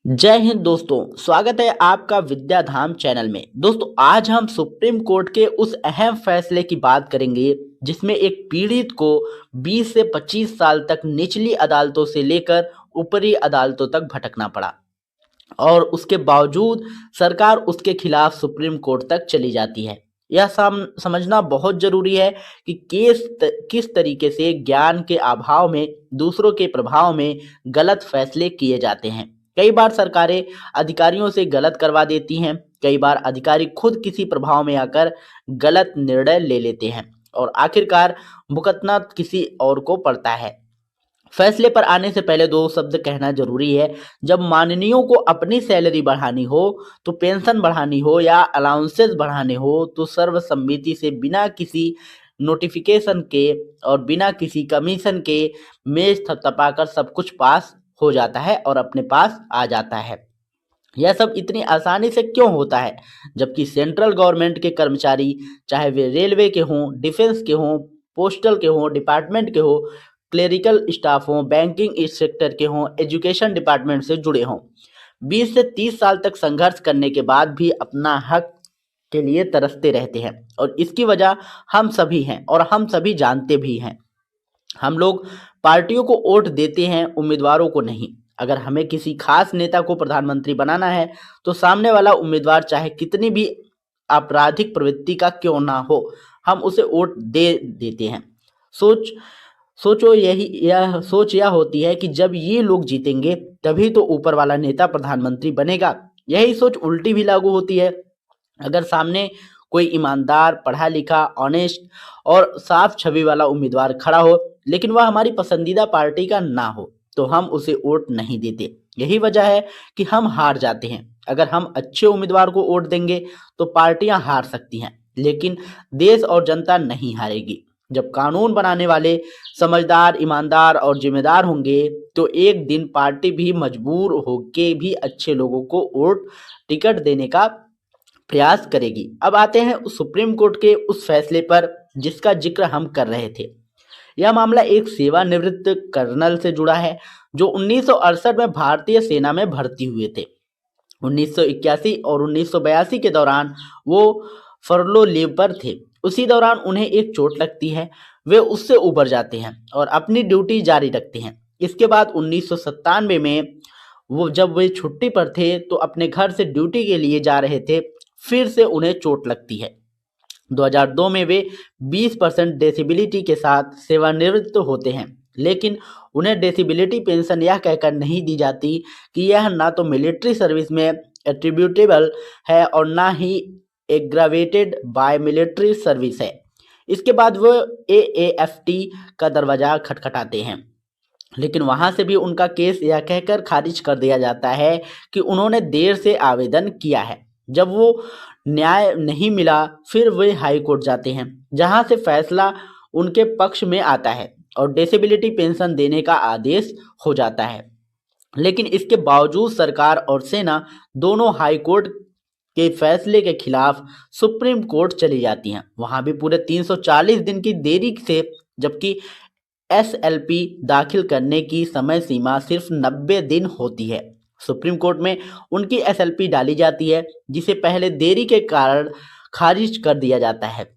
जय हिंद दोस्तों, स्वागत है आपका विद्याधाम चैनल में। दोस्तों, आज हम सुप्रीम कोर्ट के उस अहम फैसले की बात करेंगे जिसमें एक पीड़ित को 20 से 25 साल तक निचली अदालतों से लेकर ऊपरी अदालतों तक भटकना पड़ा और उसके बावजूद सरकार उसके खिलाफ सुप्रीम कोर्ट तक चली जाती है। यह समझना बहुत जरूरी है कि किस तरीके से ज्ञान के अभाव में, दूसरों के प्रभाव में गलत फैसले किए जाते हैं। कई बार सरकारें अधिकारियों से गलत करवा देती हैं, कई बार अधिकारी खुद किसी प्रभाव में आकर गलत निर्णय ले लेते हैं और आखिरकार भुगतना किसी और को पड़ता है। फैसले पर आने से पहले दो शब्द कहना जरूरी है। जब माननीयों को अपनी सैलरी बढ़ानी हो, तो पेंशन बढ़ानी हो या अलाउंसेस बढ़ाने हो, तो सर्वसम्मति से बिना किसी नोटिफिकेशन के और बिना किसी कमीशन के मेज थपथपाकर सब कुछ पास हो जाता है और अपने पास आ जाता है। यह सब इतनी आसानी से क्यों होता है, जबकि सेंट्रल गवर्नमेंट के कर्मचारी, चाहे वे रेलवे के हों, डिफेंस के हों, पोस्टल के हों, डिपार्टमेंट के हों, क्लेरिकल स्टाफ हों, बैंकिंग सेक्टर के हों, एजुकेशन डिपार्टमेंट से जुड़े हों, 20 से 30 साल तक संघर्ष करने के बाद भी अपना हक के लिए तरसते रहते हैं। और इसकी वजह हम सभी हैं और हम सभी जानते भी हैं। हम लोग पार्टियों को वोट देते हैं, उम्मीदवारों को नहीं। अगर हमें किसी खास नेता को प्रधानमंत्री बनाना है, तो सामने वाला उम्मीदवार चाहे कितनी भी आपराधिक प्रवृत्ति का क्यों ना हो, हम उसे वोट दे देते हैं। सोच यह होती है कि जब ये लोग जीतेंगे तभी तो ऊपर वाला नेता प्रधानमंत्री बनेगा। यही सोच उल्टी भी लागू होती है। अगर सामने कोई ईमानदार, पढ़ा लिखा, ऑनेस्ट और साफ छवि वाला उम्मीदवार खड़ा हो, लेकिन वह हमारी पसंदीदा पार्टी का ना हो, तो हम उसे वोट नहीं देते। यही वजह है कि हम हार जाते हैं। अगर हम अच्छे उम्मीदवार को वोट देंगे तो पार्टियां हार सकती हैं, लेकिन देश और जनता नहीं हारेगी। जब कानून बनाने वाले समझदार, ईमानदार और जिम्मेदार होंगे, तो एक दिन पार्टी भी मजबूर होके भी अच्छे लोगों को वोट टिकट देने का प्रयास करेगी। अब आते हैं सुप्रीम कोर्ट के उस फैसले पर जिसका जिक्र हम कर रहे थे। यह मामला एक सेवानिवृत्त कर्नल से जुड़ा है जो 1968 में भारतीय सेना में भर्ती हुए थे। 1981 और 1982 के दौरान वो फरलो लीव पर थे। उसी दौरान उन्हें एक चोट लगती है। वे उससे उबर जाते हैं और अपनी ड्यूटी जारी रखते हैं। इसके बाद 1997 में जब वे छुट्टी पर थे तो अपने घर से ड्यूटी के लिए जा रहे थे, फिर से उन्हें चोट लगती है। 2002 में वे 20% डिसेबिलिटी के साथ सेवानिवृत्त होते हैं, लेकिन उन्हें डिसेबिलिटी पेंशन यह कहकर नहीं दी जाती कि यह ना तो मिलिट्री सर्विस में एट्रीब्यूटेबल है और ना ही एग्रावेटेड बाय मिलिट्री सर्विस है। इसके बाद वो AAFT का दरवाजा खटखटाते हैं, लेकिन वहां से भी उनका केस यह कहकर खारिज कर दिया जाता है कि उन्होंने देर से आवेदन किया है। जब वो न्याय नहीं मिला, फिर वे हाई कोर्ट जाते हैं, जहां से फैसला उनके पक्ष में आता है और डिसेबिलिटी पेंशन देने का आदेश हो जाता है। लेकिन इसके बावजूद सरकार और सेना दोनों हाई कोर्ट के फैसले के खिलाफ सुप्रीम कोर्ट चली जाती हैं। वहां भी पूरे 340 दिन की देरी से, जबकि SLP दाखिल करने की समय सीमा सिर्फ 90 दिन होती है। सुप्रीम कोर्ट में उनकी SLP डाली जाती है, जिसे पहले देरी के कारण खारिज कर दिया जाता है।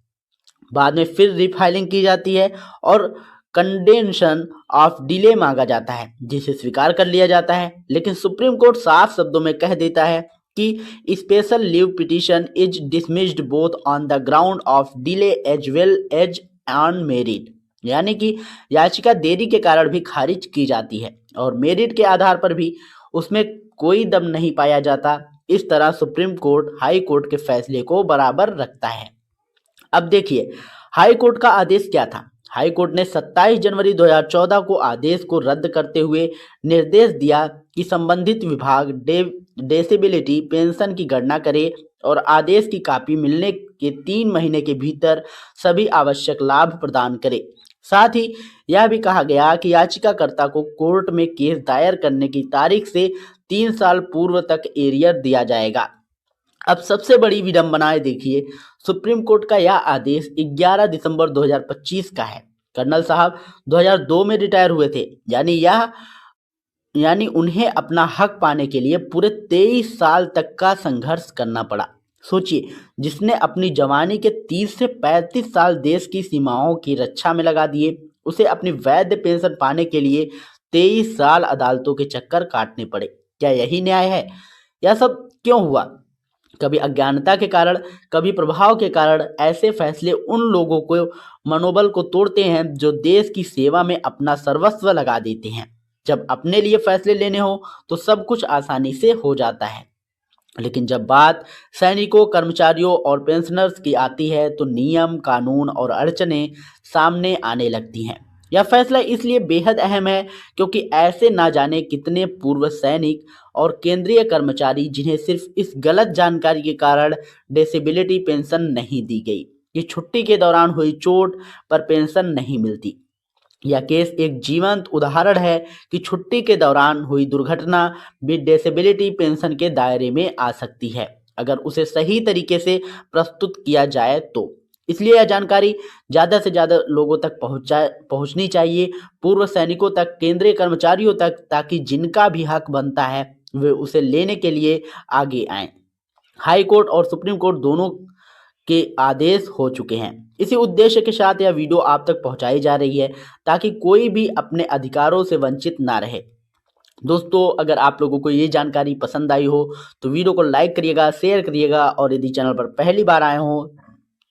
बाद में फिर रिफाइलिंग की जाती है और कंडेंशन ऑफ डिले मांगा जाता है, जिसे स्वीकार कर लिया जाता है। लेकिन सुप्रीम कोर्ट साफ शब्दों में कह देता है कि special leave petition is dismissed both on the ground of delay as well as on merit, यानी कि याचिका देरी के कारण भी खारिज की जाती है और मेरिट के आधार पर भी उसमें कोई दम नहीं पाया जाता। इस तरह सुप्रीम कोर्ट हाई कोर्ट के फैसले को बराबर रखता है। अब देखिए, हाई कोर्ट का आदेश क्या था। हाई कोर्ट ने 27 जनवरी 2014 को आदेश को रद्द करते हुए निर्देश दिया कि संबंधित विभाग डिसेबिलिटी पेंशन की गणना करे और आदेश की कॉपी मिलने के 3 महीने के भीतर सभी आवश्यक लाभ प्रदान करे। साथ ही यह भी कहा गया कि याचिकाकर्ता को कोर्ट में केस दायर करने की तारीख से 3 साल पूर्व तक एरियर दिया जाएगा। अब सबसे बड़ी विडंबनाएं देखिए, सुप्रीम कोर्ट का यह आदेश 11 दिसंबर 2025 का है। कर्नल साहब 2002 में रिटायर हुए थे, यानी यह यानी उन्हें अपना हक पाने के लिए पूरे 23 साल तक का संघर्ष करना पड़ा। सोचिए, जिसने अपनी जवानी के 30 से 35 साल देश की सीमाओं की रक्षा में लगा दिए, उसे अपनी वैध पेंशन पाने के लिए 23 साल अदालतों के चक्कर काटने पड़े। क्या यही न्याय है? यह सब क्यों हुआ? कभी अज्ञानता के कारण, कभी प्रभाव के कारण। ऐसे फैसले उन लोगों को मनोबल को तोड़ते हैं जो देश की सेवा में अपना सर्वस्व लगा देते हैं। जब अपने लिए फैसले लेने हो तो सब कुछ आसानी से हो जाता है, लेकिन जब बात सैनिकों, कर्मचारियों और पेंशनर्स की आती है तो नियम, कानून और अड़चनें सामने आने लगती हैं। यह फैसला इसलिए बेहद अहम है क्योंकि ऐसे ना जाने कितने पूर्व सैनिक और केंद्रीय कर्मचारी जिन्हें सिर्फ इस गलत जानकारी के कारण डिसेबिलिटी पेंशन नहीं दी गई। ये छुट्टी के दौरान हुई चोट पर पेंशन नहीं मिलती। यह केस एक जीवंत उदाहरण है कि छुट्टी के दौरान हुई दुर्घटना भी डिसेबिलिटी पेंशन के दायरे में आ सकती है, अगर उसे सही तरीके से प्रस्तुत किया जाए तो। इसलिए यह जानकारी ज़्यादा से ज़्यादा लोगों तक पहुंचनी चाहिए, पूर्व सैनिकों तक, केंद्रीय कर्मचारियों तक, ताकि जिनका भी हक बनता है वे उसे लेने के लिए आगे आएं। हाई कोर्ट और सुप्रीम कोर्ट दोनों के आदेश हो चुके हैं। इसी उद्देश्य के साथ यह वीडियो आप तक पहुंचाई जा रही है ताकि कोई भी अपने अधिकारों से वंचित ना रहे। दोस्तों, अगर आप लोगों को ये जानकारी पसंद आई हो तो वीडियो को लाइक करिएगा, शेयर करिएगा, और यदि चैनल पर पहली बार आए हो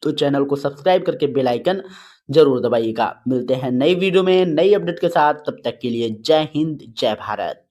तो चैनल को सब्सक्राइब करके बेल आइकन जरूर दबाइएगा। मिलते हैं नई वीडियो में नई अपडेट के साथ, तब तक के लिए जय हिंद, जय भारत।